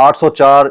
804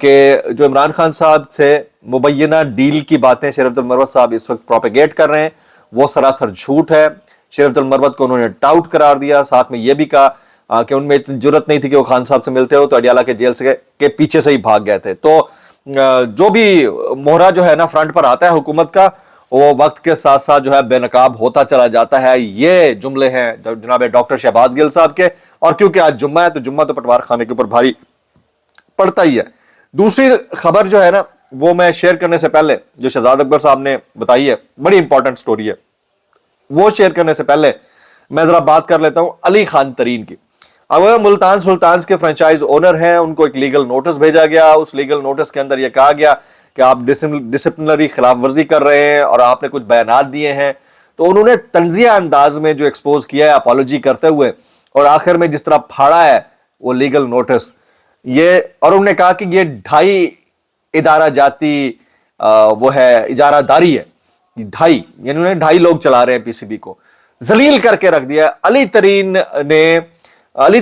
کہ جو عمران خان صاحب سے مبینہ ڈیل کی باتیں شیخ عبد المروت صاحب اس وقت پروپیگیٹ کر رہے ہیں وہ سراسر جھوٹ ہے. شیخ عبد المروت کو انہوں نے ٹاؤٹ قرار دیا, ساتھ میں یہ بھی کہا کہ ان میں اتنی جرت نہیں تھی کہ وہ خان صاحب سے ملتے ہو, تو اڈیالہ کے جیل سے کے پیچھے سے ہی بھاگ گئے تھے. تو جو بھی مہرہ جو ہے نا فرنٹ پر آتا ہے حکومت کا, وہ وقت کے ساتھ ساتھ جو ہے بے نقاب ہوتا چلا جاتا ہے. یہ جملے ہیں جناب ڈاکٹر شہباز گل صاحب کے, اور کیونکہ آج جمعہ ہے تو جمعہ تو پٹوار خانے کے اوپر بھاری پڑتا ہی ہے. دوسری خبر جو ہے نا وہ میں شیئر کرنے سے پہلے, جو شہزاد اکبر صاحب نے بتائی ہے, بڑی امپورٹنٹ سٹوری ہے, وہ شیئر کرنے سے پہلے میں ذرا بات کر لیتا ہوں علی خان ترین کی. اب ملتان سلطانز کے فرنچائز اونر ہیں, ان کو ایک لیگل نوٹس بھیجا گیا. اس لیگل نوٹس کے اندر یہ کہا گیا کہ آپ ڈسپلنری خلاف ورزی کر رہے ہیں اور آپ نے کچھ بیانات دیے ہیں. تو انہوں نے طنزیہ انداز میں جو ایکسپوز کیا ہے اپالوجی کرتے ہوئے, اور آخر میں جس طرح پھاڑا ہے وہ لیگل نوٹس یہ, اور انہوں نے کہا کہ یہ 2.5 ادارہ جاتی وہ ہے اجارہ داری ہے. 2.5 یعنی انہوں نے 2.5 لوگ چلا رہے ہیں پی سی بی کو, ذلیل کر کے رکھ دیا. علی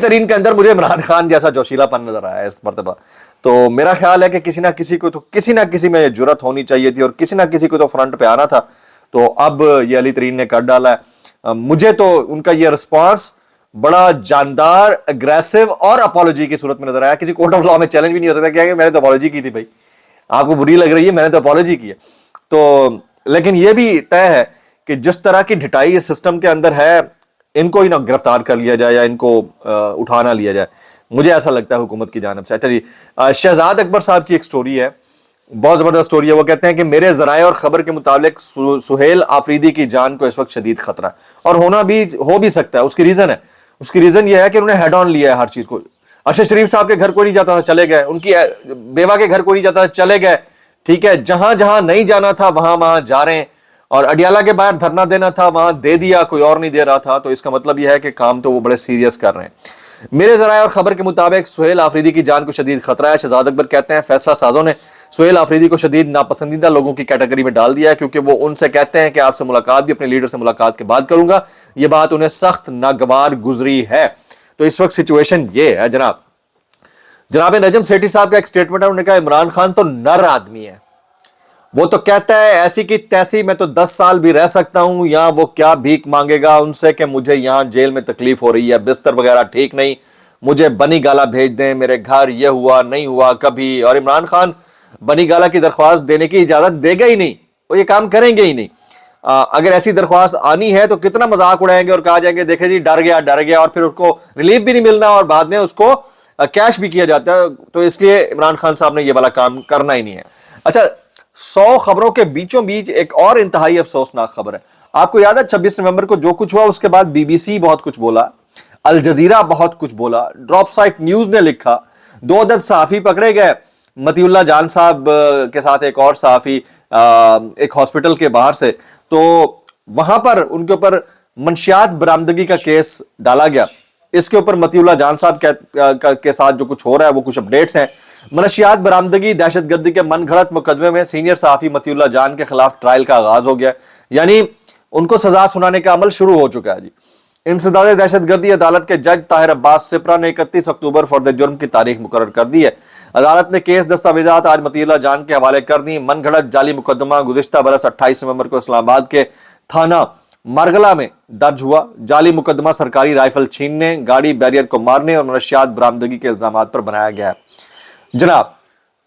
ترین کے اندر مجھے عمران خان جیسا جوشیلا پن نظر آیا اس مرتبہ. تو میرا خیال ہے کہ کسی نہ کسی میں جرت ہونی چاہیے تھی, اور کسی نہ کسی کو تو فرنٹ پہ آنا تھا. تو اب یہ علی ترین نے کر ڈالا ہے. مجھے تو ان کا یہ رسپانس بڑا جاندار, اگریسو اور اپالوجی کی صورت میں نظر آیا. کسی کورٹ آف لا میں چیلنج بھی نہیں ہو سکتا کہ میں نے تو اپالوجی کی تھی, بھائی آپ کو بری لگ رہی ہے, میں نے تو اپالوجی کی ہے. تو لیکن یہ بھی طے ہے کہ جس طرح کی ڈھٹائی اس سسٹم کے اندر ہے, ان کو ہی نہ گرفتار کر لیا جائے یا ان کو اٹھا نہ لیا جائے, مجھے ایسا لگتا ہے حکومت کی جانب سے. چلیے, شہزاد اکبر صاحب کی ایک سٹوری ہے, بہت زبردست سٹوری ہے. وہ کہتے ہیں کہ میرے ذرائع اور خبر کے مطابق سہیل آفریدی کی جان کو اس وقت شدید خطرہ ہے, اور ہو بھی سکتا ہے. اس کی ریزن یہ ہے کہ انہوں نے ہیڈ آن لیا ہے ہر چیز کو. ارشد شریف صاحب کے گھر کوئی نہیں جاتا تھا, چلے گئے. ان کی بیوہ کے گھر کوئی نہیں جاتا تھا, چلے گئے. ٹھیک ہے, جہاں جہاں نہیں جانا تھا وہاں جا رہے ہیں, اور اڈیالہ کے باہر دھرنا دینا تھا وہاں دے دیا, کوئی اور نہیں دے رہا تھا. تو اس کا مطلب یہ ہے کہ کام تو وہ بڑے سیریس کر رہے ہیں. میرے ذرائع اور خبر کے مطابق سہیل آفریدی کی جان کو شدید خطرہ ہے. شہزاد اکبر کہتے ہیں فیصلہ سازوں نے سہیل آفریدی کو شدید ناپسندیدہ لوگوں کی کیٹیگری میں ڈال دیا ہے, کیونکہ وہ ان سے کہتے ہیں کہ آپ سے ملاقات بھی اپنے لیڈر سے ملاقات کے بعد کروں گا. یہ بات انہیں سخت ناگوار گزری ہے. تو اس وقت سچویشن یہ ہے جناب نجم سیٹھی صاحب کا ایک سٹیٹمنٹ ہے. انہوں نے کہا عمران خان تو نر آدمی ہے, وہ تو کہتا ہے ایسی کی تیسی میں تو 10 سال بھی رہ سکتا ہوں, یہاں وہ کیا بھیک مانگے گا ان سے کہ مجھے یہاں جیل میں تکلیف ہو رہی ہے, بستر وغیرہ ٹھیک نہیں, مجھے بنی گالا بھیج دیں, میرے گھر یہ ہوا نہیں ہوا کبھی. اور عمران خان بنی گالا کی درخواست دینے کی اجازت دے گا ہی نہیں, وہ یہ کام کریں گے ہی نہیں. اگر ایسی درخواست آنی ہے تو کتنا مذاق اڑائیں گے اور کہا جائیں گے دیکھیں جی ڈر گیا, اور پھر اس کو ریلیف بھی نہیں ملنا اور بعد میں اس کو کیش بھی کیا جاتا ہے. تو اس لیے عمران خان صاحب نے یہ والا کام کرنا ہی نہیں ہے. اچھا, 100 خبروں کے بیچوں بیچ ایک اور انتہائی افسوسناک خبر ہے. آپ کو یاد ہے 26 نومبر کو جو کچھ ہوا, اس کے بعد بی بی سی بہت کچھ بولا, الجزیرہ بہت کچھ بولا, ڈراپ سائٹ نیوز نے لکھا, 2 عدد صحافی پکڑے گئے, متی اللہ جان صاحب کے ساتھ ایک اور صحافی ایک ہاسپٹل کے باہر سے. تو وہاں پر ان کے اوپر منشیات برآمدگی کا کیس ڈالا گیا. اس کے اوپر متی اللہ جان صاحب کے ساتھ جو کچھ ہو رہا ہے وہ کچھ اپڈیٹس ہیں. منشیات برآمدگی دہشت گردی کے من گھڑت مقدمے میں سینئر صحافی متی اللہ جان کے خلاف ٹرائل کا آغاز ہو گیا, یعنی ان کو سزا سنانے کا عمل شروع ہو چکا ہے. جی, انسداد دہشت گردی عدالت کے جج طاہر عباس سپرا نے 31 اکتوبر فرد جرم کی تاریخ مقرر کر دی ہے. عدالت نے کیس دستاویزات آج متی اللہ جان کے حوالے کر دی. من گھڑت جعلی مقدمہ گزشتہ برس 28 نومبر کو اسلام آباد کے تھانہ مارگلہ میں درج ہوا. جعلی مقدمہ سرکاری رائفل چھیننے, گاڑی بیریئر کو مارنے اور منشیات برآمدگی کے الزامات پر بنایا گیا ہے. جناب,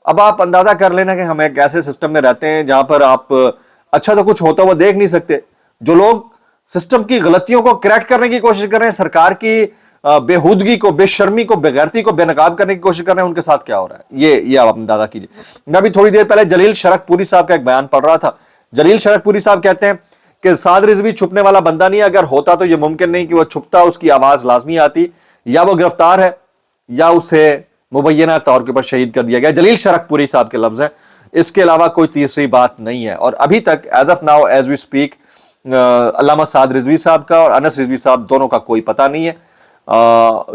اب آپ اندازہ کر لینا کہ ہم ایک ایسے سسٹم میں رہتے ہیں جہاں پر آپ اچھا تو کچھ ہوتا ہوا دیکھ نہیں سکتے. جو لوگ سسٹم کی غلطیوں کو کریکٹ کرنے کی کوشش کر رہے ہیں, سرکار کی بےہودگی کو, بے شرمی کو, بے غیرتی کو بے نقاب کرنے کی کوشش کر رہے ہیں, ان کے ساتھ کیا ہو رہا ہے یہ آپ اندازہ کیجئے. میں ابھی تھوڑی دیر پہلے جلیل شرک پوری صاحب کا ایک بیان پڑھ رہا تھا. جلیل شرک پوری صاحب کہتے ہیں کہ سعد رضوی چھپنے والا بندہ نہیں ہے, اگر ہوتا تو یہ ممکن نہیں کہ وہ چھپتا, اس کی آواز لازمی آتی, یا وہ گرفتار ہے یا اسے مبینہ طور کے پر شہید کر دیا گیا. جلیل شرک پوری صاحب کے لفظ ہیں, اس کے علاوہ کوئی تیسری بات نہیں ہے. اور ابھی تک as of now as we speak Allama Saad Rizvi صاحب کا اور انس رضوی صاحب دونوں کا کوئی پتہ نہیں ہے.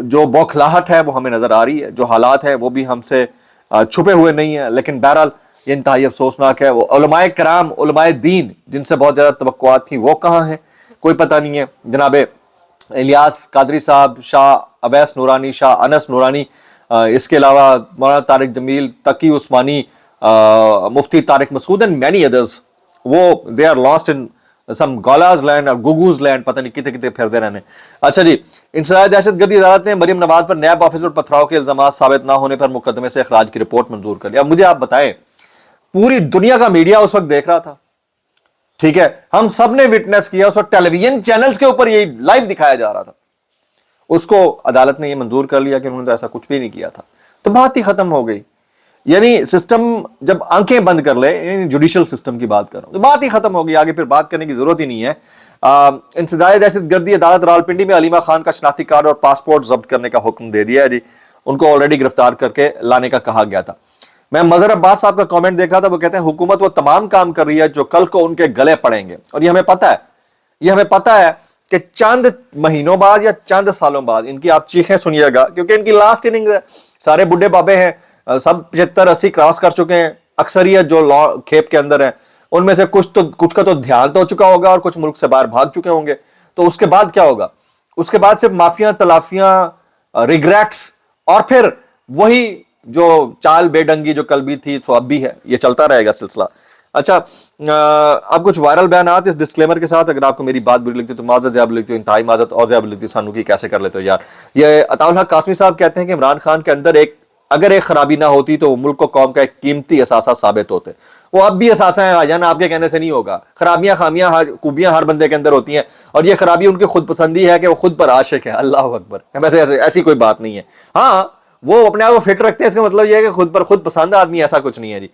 جو بوکھلاہٹ ہے وہ ہمیں نظر آ رہی ہے, جو حالات ہیں وہ بھی ہم سے چھپے ہوئے نہیں ہیں, لیکن بہرحال یہ انتہائی افسوسناک ہے. وہ علماء کرام, علماء دین جن سے بہت زیادہ توقعات تھیں, وہ کہاں ہیں کوئی پتہ نہیں ہے. جناب الیاس قادری صاحب, شاہ اویس نورانی, شاہ انس نورانی, اس کے علاوہ Maulana Tariq Jameel, Taqi Usmani, Mufti Tariq Masood and many others, وہ they are lost in some golas land اور گوگوز لینڈ, پتہ نہیں کتنے کتنے پھرتے رہنے. اچھا جی, انسداد دہشت گردی عدالت نے مریم نواز پر نیب آفس پر پتھراؤ کے الزامات ثابت نہ ہونے پر مقدمے سے اخراج کی رپورٹ منظور کر لیا. اب مجھے آپ بتائیں, پوری دنیا کا میڈیا اس وقت دیکھ رہا تھا, ٹھیک ہے, ہم سب نے وٹنس کیا, اس وقت ٹیلی ویژن چینلز کے اوپر یہ لائیو دکھایا جا رہا تھا, اس کو عدالت نے یہ منظور کر لیا کہ انہوں نے تو ایسا کچھ بھی نہیں کیا تھا, تو بات ہی ختم ہو گئی. یعنی سسٹم جب آنکھیں بند کر لے, یعنی جوڈیشل سسٹم کی بات کر رہا ہوں, تو بات ہی ختم ہو گئی, آگے پھر بات کرنے کی ضرورت ہی نہیں ہے. انسداد دہشت گردی عدالت راولپنڈی میں علیمہ خان کا شناختی کارڈ اور پاسپورٹ ضبط کرنے کا حکم دے دیا ہے جی. ان کو آلریڈی گرفتار کر کے لانے کا کہا گیا تھا. میں مظہر عباس صاحب کا کامنٹ دیکھ رہا تھا, وہ کہتے ہیں حکومت وہ تمام کام کر رہی ہے جو کل کو ان کے گلے پڑیں گے, اور یہ ہمیں پتہ ہے کہ چند مہینوں بعد یا چند سالوں بعد ان کی آپ چیخیں سنیے گا, کیونکہ ان کی لاسٹ اننگ ہے. سارے بڈھے بابے ہیں, سب 75-80 کراس کر چکے ہیں, اکثریت جو کھیپ کے اندر ہیں ان میں سے کچھ کا تو دھیان تو ہو چکا ہوگا اور کچھ ملک سے باہر بھاگ چکے ہوں گے. تو اس کے بعد کیا ہوگا؟ اس کے بعد صرف معافیاں, تلافیاں, ریگریٹس, اور پھر وہی جو چال بے ڈنگی جو کل بھی تھی سو اب بھی ہے. یہ چلتا رہے گا سلسلہ. اچھا, اب کچھ وائرل بیانات اس ڈسکلیمر کے ساتھ, اگر آپ کو میری بات بری لگتی تو معذرت, زیادہ لگتی ہو انتہائی معذرت, اور زیادہ لگتی سانو کی کیسے کر لیتے ہو یار. یہ عطاء الحق قاسمی صاحب کہتے ہیں کہ عمران خان کے اندر اگر ایک خرابی نہ ہوتی تو وہ ملک و قوم کا ایک قیمتی اثاثہ ثابت ہوتے. وہ اب بھی اثاثہ ہیں جان, آپ کے کہنے سے نہیں ہوگا. خرابیاں, خامیاں, خوبیاں ہر بندے کے اندر ہوتی ہیں, اور یہ خرابی ان کی خود پسندی ہے کہ وہ خود پر عاشق ہے. اللہ اکبر. ویسے ایسی کوئی بات نہیں ہے. ہاں, وہ اپنے آپ کو فٹ رکھتے ہیں, اس کا مطلب یہ ہے کہ خود پر خود پسند آدمی, ایسا کچھ نہیں ہے جی.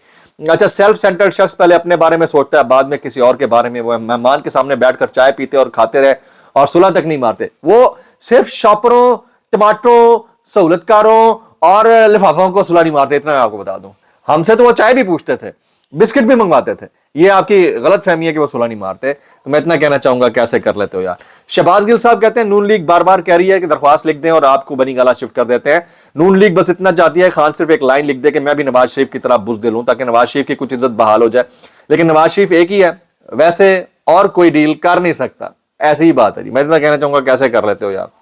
اچھا, سیلف سینٹرڈ شخص پہلے اپنے بارے میں سوچتا ہے, بعد میں کسی اور کے بارے میں. وہ مہمان کے سامنے بیٹھ کر چائے پیتے اور کھاتے رہے اور صلح تک نہیں مارتے. وہ صرف شاپروں, ٹماٹروں, سہولت کاروں اور لفافوں کو صلح نہیں مارتے. اتنا میں آپ کو بتا دوں, ہم سے تو وہ چائے بھی پوچھتے تھے, بسکٹ بھی منگواتے تھے. یہ آپ کی غلط فہمی ہے کہ وہ صلح نہیں مارتے. تو میں اتنا کہنا چاہوں گا, کیسے کر لیتے ہو یار. شہباز گل صاحب کہتے ہیں نون لیگ بار بار کہہ رہی ہے کہ درخواست لکھ دیں اور آپ کو بنی گالا شفٹ کر دیتے ہیں. نون لیگ بس اتنا چاہتی ہے خان صرف ایک لائن لکھ دے کہ میں بھی نواز شریف کی طرح بزدل ہوں, تاکہ نواز شریف کی کچھ عزت بحال ہو جائے. لیکن نواز شریف ایک ہی ہے, ویسے اور کوئی ڈیل کر نہیں سکتا. ایسی ہی بات ہے جی. میں اتنا کہنا چاہوں گا, کیسے کر لیتے ہو یار.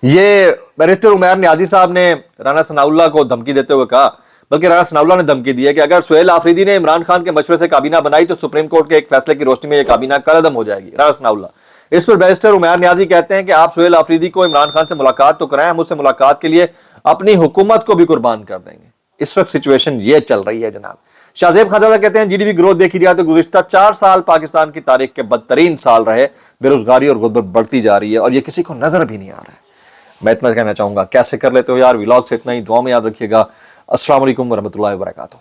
یہ بیرسٹر عمیر نیازی صاحب نے رانا ثناء اللہ کو دھمکی دیتے ہوئے کہا, بلکہ رانا ثناء اللہ نے دھمکی دی ہے کہ اگر سہیل آفریدی نے عمران خان کے مشورے سے کابینہ بنائی تو سپریم کورٹ کے ایک فیصلے کی روشنی میں یہ کابینہ کالعدم ہو جائے گی. رانا ثناء اللہ. اس پر بیرسٹر عمیر نیازی کہتے ہیں کہ آپ سہیل آفریدی کو عمران خان سے ملاقات تو کرائیں, ہم اس سے ملاقات کے لیے اپنی حکومت کو بھی قربان کر دیں گے. اس وقت سچویشن یہ چل رہی ہے جناب. شاہزیب خان زادہ کہتے ہیں جی ڈی پی گروتھ دیکھی جائے تو گزشتہ 4 سال پاکستان کی تاریخ کے بدترین سال رہے. بے روزگاری اور غربت بڑھتی جا رہی ہے اور یہ کسی کو نظر بھی نہیں آ رہا ہے. میں اتنا کہنا چاہوں گا, کیسے کر لیتے ہو یار. ولاگ سے اتنا ہی, دعا میں یاد رکھیے گا. السلام علیکم ورحمۃ اللہ وبرکاتہ.